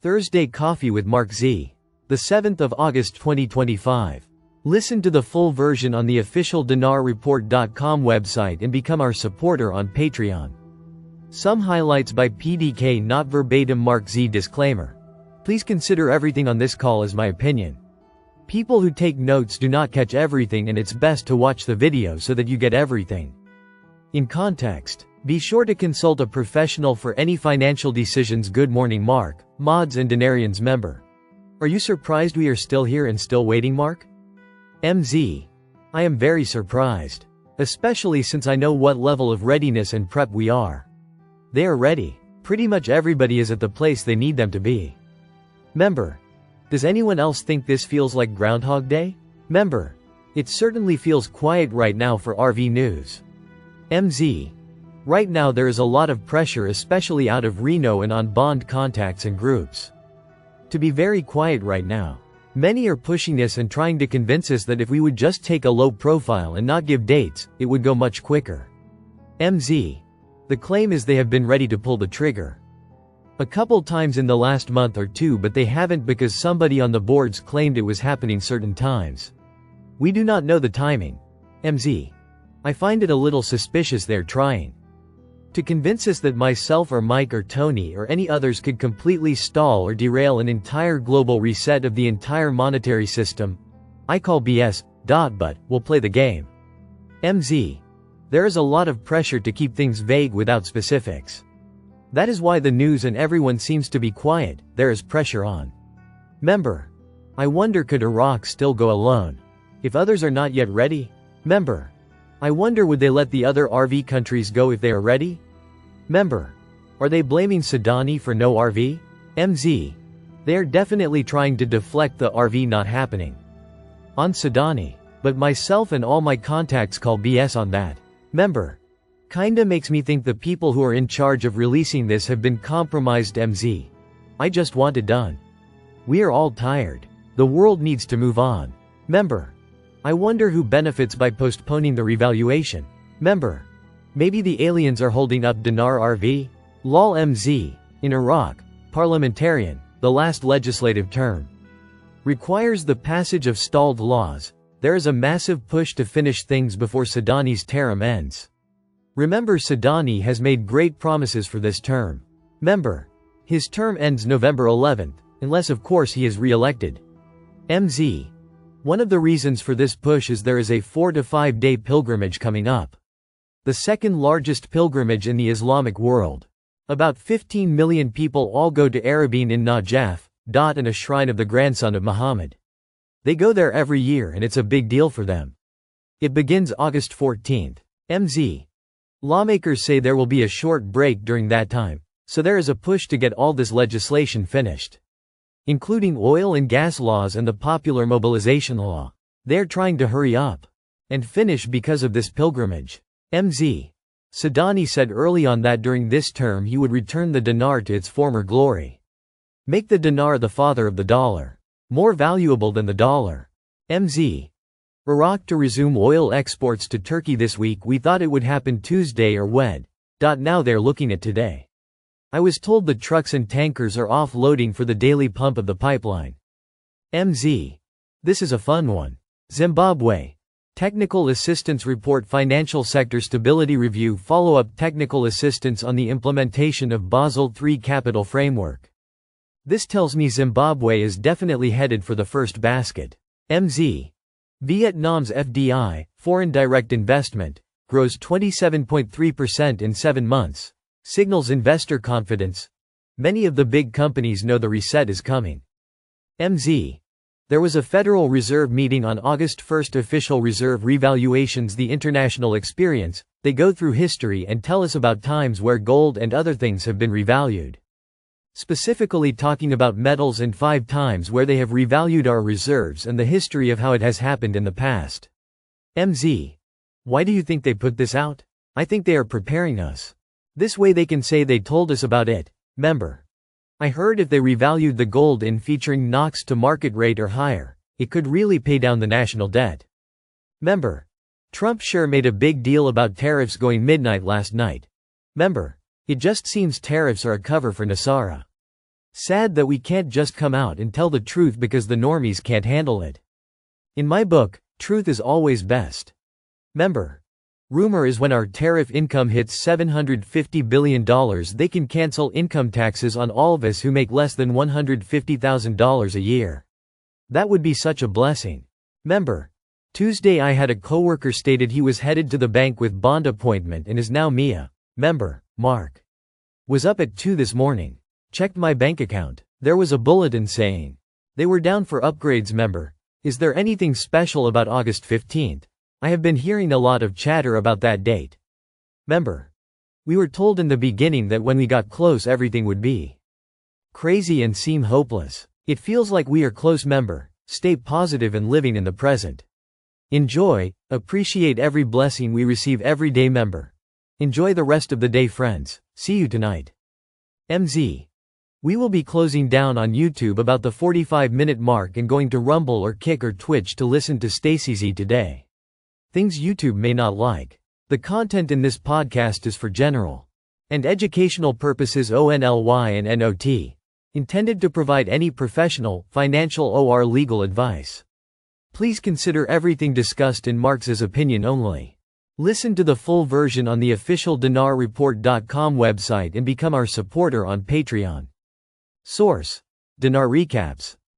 Thursday Coffee with MarkZ. The 7th of August 2025. Listen to the full version on the official dinarreport.com website and become our supporter on Patreon. Some highlights by PDK, not verbatim MarkZ. Disclaimer. Please consider everything on this call as my opinion. People who take notes do not catch everything, and it's best to watch the video so that you get everything in context. Be sure to consult a professional for any financial decisions. Good morning, Mark, mods and Dinarians member. Are you surprised we are still here and still waiting, Mark? MZ. I am very surprised. Especially since I know what level of readiness and prep we are. They are ready. Pretty much everybody is at the place they need them to be. Member. Does anyone else think this feels like Groundhog Day? Member. It certainly feels quiet right now for RV news. MZ. Right now there is a lot of pressure, especially out of Reno and on bond contacts and groups. To be very quiet right now. Many are pushing us and trying to convince us that if we would just take a low profile and not give dates, it would go much quicker. MZ. The claim is they have been ready to pull the trigger a couple times in the last month or two, but they haven't because somebody on the boards claimed it was happening certain times. We do not know the timing. MZ. I find it a little suspicious they're trying to convince us that myself or Mike or Tony or any others could completely stall or derail an entire global reset of the entire monetary system. I call BS, but we'll play the game. MZ. There is a lot of pressure to keep things vague without specifics. That is why the news and everyone seems to be quiet. There is pressure on. Member. I wonder, could Iraq still go alone if others are not yet ready? Member. I wonder, would they let the other RV countries go if they are ready? Member. Are they blaming Sudani for no RV? MZ. They are definitely trying to deflect the RV not happening on Sudani. But myself and all my contacts call BS on that. Member. Kinda makes me think the people who are in charge of releasing this have been compromised. MZ. I just want it done. We are all tired. The world needs to move on. Member. I wonder who benefits by postponing the revaluation. Member. Maybe the aliens are holding up Dinar RV? Lol. MZ. In Iraq, parliamentarian, the last legislative term requires the passage of stalled laws. There is a massive push to finish things before Sudani's term ends. Remember, Sudani has made great promises for this term. Member. His term ends November 11th, unless of course he is re-elected. MZ. One of the reasons for this push is there is a 4 to 5 day pilgrimage coming up. The second largest pilgrimage in the Islamic world. About 15 million people all go to Arabin in Najaf, and a shrine of the grandson of Muhammad. They go there every year and it's a big deal for them. It begins August 14th. MZ. Lawmakers say there will be a short break during that time, so there is a push to get all this legislation finished, including oil and gas laws and the popular mobilization law. They're trying to hurry up and finish because of this pilgrimage. MZ. Sudani said early on that during this term he would return the dinar to its former glory. Make the dinar the father of the dollar. More valuable than the dollar. MZ. Iraq to resume oil exports to Turkey this week. We thought it would happen Tuesday or Wed. Now they're looking at today. I was told the trucks and tankers are offloading for the daily pump of the pipeline. MZ. This is a fun one. Zimbabwe. Technical Assistance Report. Financial Sector Stability Review. Follow-up technical assistance on the implementation of Basel III Capital Framework. This tells me Zimbabwe is definitely headed for the first basket. MZ. Vietnam's FDI, foreign direct investment, grows 27.3% in 7 months. Signals investor confidence. Many of the big companies know the reset is coming. MZ. There was a Federal Reserve meeting on August 1st. Official reserve revaluations. The international experience. They go through history and tell us about times where gold and other things have been revalued. Specifically talking about metals, and 5 times where they have revalued our reserves and the history of how it has happened in the past. MZ. Why do you think they put this out? I think they are preparing us. This way they can say they told us about it. Member. I heard if they revalued the gold in featuring NOx to market rate or higher, it could really pay down the national debt. Member. Trump sure made a big deal about tariffs going midnight last night. Member. It just seems tariffs are a cover for Nasara. Sad that we can't just come out and tell the truth because the normies can't handle it. In my book, truth is always best. Member. Rumor is when our tariff income hits $750 billion they can cancel income taxes on all of us who make less than $150,000 a year. That would be such a blessing. Member. Tuesday I had a coworker stated he was headed to the bank with bond appointment and is now Mia. Member. Mark. Was up at 2 this morning. Checked my bank account. There was a bulletin saying they were down for upgrades. Member. Is there anything special about August 15th? I have been hearing a lot of chatter about that date. Member. We were told in the beginning that when we got close everything would be crazy and seem hopeless. It feels like we are close. Member. Stay positive and living in the present. Enjoy, appreciate every blessing we receive every day. Member. Enjoy the rest of the day friends. See you tonight. MZ. We will be closing down on YouTube about the 45-minute mark and going to Rumble or Kick or Twitch to listen to Stacy's today. Things YouTube may not like. The content in this podcast is for general and educational purposes only and not intended to provide any professional, financial or legal advice. Please consider everything discussed in MarkZ's opinion only. Listen to the full version on the official dinarreport.com website and become our supporter on Patreon. Source: Dinar Recaps.